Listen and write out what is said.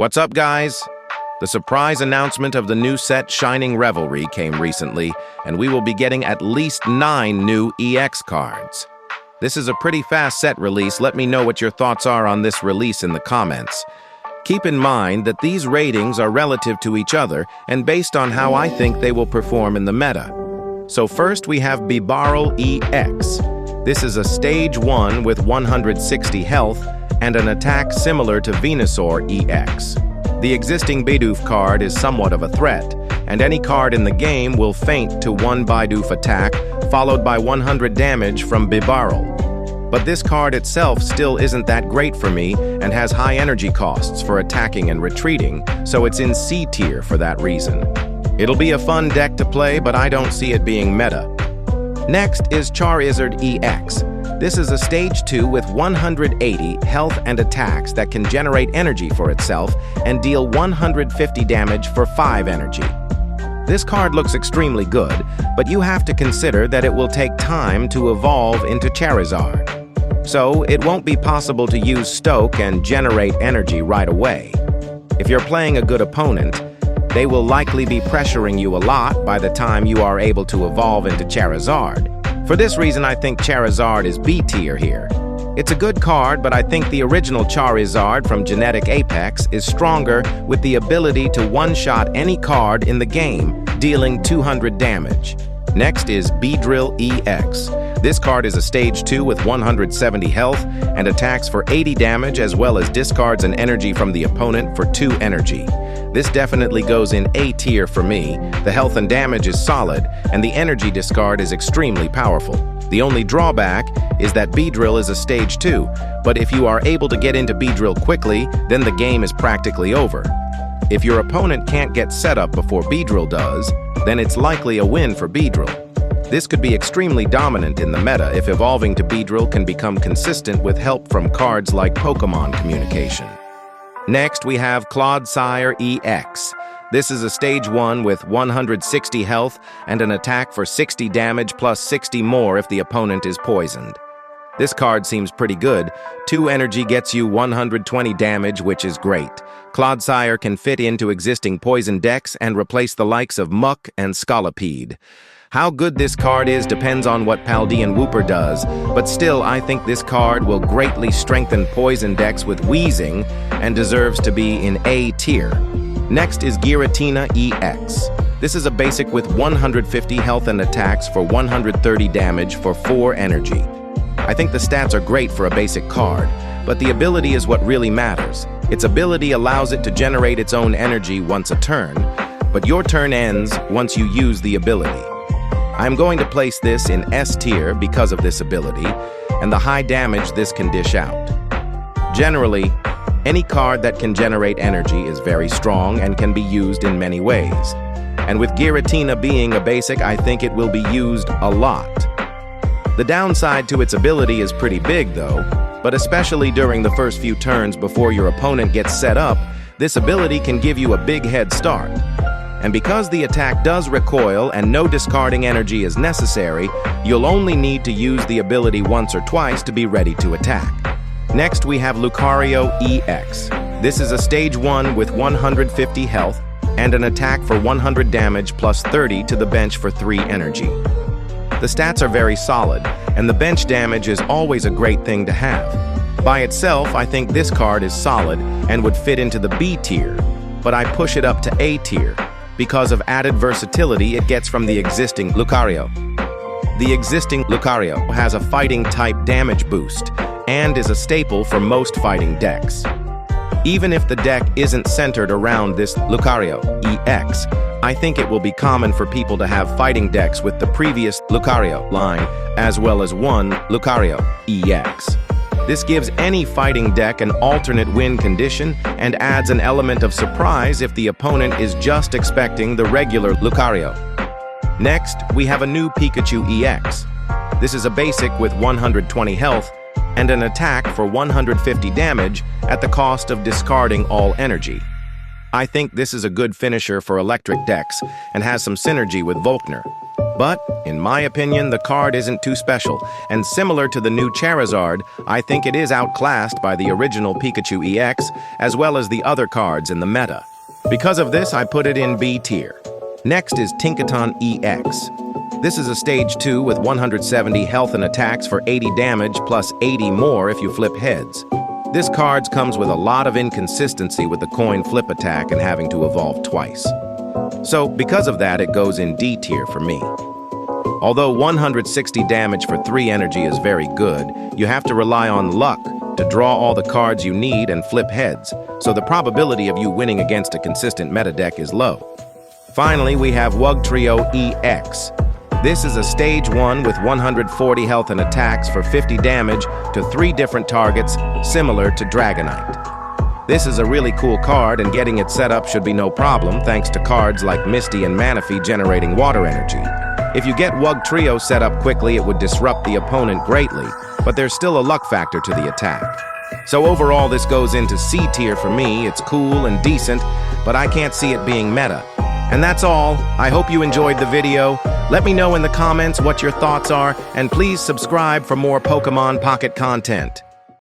What's up, guys? The surprise announcement of the new set Shining Revelry came recently, and we will be getting at least 9 new EX cards. This is a pretty fast set release. Let me know what your thoughts are on this release in the comments. Keep in mind that these ratings are relative to each other and based on how I think they will perform in the meta. So first we have Bibarel EX. This is a stage 1 with 160 health and an attack similar to Venusaur EX. The existing Bidoof card is somewhat of a threat, and any card in the game will faint to 1 Bidoof attack, followed by 100 damage from Bibarel. But this card itself still isn't that great for me and has high energy costs for attacking and retreating, so it's in C tier for that reason. It'll be a fun deck to play, but I don't see it being meta. Next is Charizard EX. This is a stage 2 with 180 health and attacks that can generate energy for itself and deal 150 damage for 5 energy. This card looks extremely good, but you have to consider that it will take time to evolve into Charizard. So it won't be possible to use Stoke and generate energy right away. If you're playing a good opponent, they will likely be pressuring you a lot by the time you are able to evolve into Charizard. For this reason, I think Charizard is B tier here. It's a good card, but I think the original Charizard from Genetic Apex is stronger with the ability to one-shot any card in the game, dealing 200 damage. Next is Beedrill EX. This card is a stage 2 with 170 health and attacks for 80 damage as well as discards an energy from the opponent for 2 energy. This definitely goes in A tier for me. The health and damage is solid, and the energy discard is extremely powerful. The only drawback is that Beedrill is a stage 2, but if you are able to get into Beedrill quickly, then the game is practically over. If your opponent can't get set up before Beedrill does, then it's likely a win for Beedrill. This could be extremely dominant in the meta if evolving to Beedrill can become consistent with help from cards like Pokémon Communication. Next, we have Clodsire EX. This is a stage 1 with 160 health and an attack for 60 damage plus 60 more if the opponent is poisoned. This card seems pretty good. 2 energy gets you 120 damage, which is great. Clodsire can fit into existing poison decks and replace the likes of Muck and Scolipede. How good this card is depends on what Paldean Wooper does, but still I think this card will greatly strengthen poison decks with Wheezing and deserves to be in A tier. Next is Giratina EX. This is a basic with 150 health and attacks for 130 damage for 4 energy. I think the stats are great for a basic card, but the ability is what really matters. Its ability allows it to generate its own energy once a turn, but your turn ends once you use the ability. I'm going to place this in S tier because of this ability and the high damage this can dish out. Generally, any card that can generate energy is very strong and can be used in many ways. And with Giratina being a basic, I think it will be used a lot. The downside to its ability is pretty big though, but especially during the first few turns before your opponent gets set up, this ability can give you a big head start. And because the attack does recoil and no discarding energy is necessary, you'll only need to use the ability once or twice to be ready to attack. Next, we have Lucario EX. This is a stage 1 with 150 health and an attack for 100 damage plus 30 to the bench for 3 energy. The stats are very solid, and the bench damage is always a great thing to have. By itself, I think this card is solid and would fit into the B tier, but I push it up to A tier because of added versatility it gets from the existing Lucario. The existing Lucario has a fighting type damage boost and is a staple for most fighting decks. Even if the deck isn't centered around this Lucario EX, I think it will be common for people to have fighting decks with the previous Lucario line as well as one Lucario EX. This gives any fighting deck an alternate win condition and adds an element of surprise if the opponent is just expecting the regular Lucario. Next, we have a new Pikachu EX. This is a basic with 120 health and an attack for 150 damage at the cost of discarding all energy. I think this is a good finisher for electric decks and has some synergy with Volkner. But, in my opinion, the card isn't too special, and similar to the new Charizard, I think it is outclassed by the original Pikachu EX, as well as the other cards in the meta. Because of this, I put it in B tier. Next is Tinkaton EX. This is a Stage 2 with 170 health and attacks for 80 damage plus 80 more if you flip heads. This card comes with a lot of inconsistency with the coin flip attack and having to evolve twice. So, because of that, it goes in D tier for me. Although 160 damage for 3 energy is very good, you have to rely on luck to draw all the cards you need and flip heads, so the probability of you winning against a consistent meta deck is low. Finally, we have Wugtrio EX. This is a Stage 1 with 140 health and attacks for 50 damage to 3 different targets, similar to Dragonite. This is a really cool card, and getting it set up should be no problem thanks to cards like Misty and Manaphy generating water energy. If you get Wugtrio set up quickly, it would disrupt the opponent greatly, but there's still a luck factor to the attack. So overall, this goes into C tier for me. It's cool and decent, but I can't see it being meta. And that's all. I hope you enjoyed the video. Let me know in the comments what your thoughts are, and please subscribe for more Pokémon Pocket content.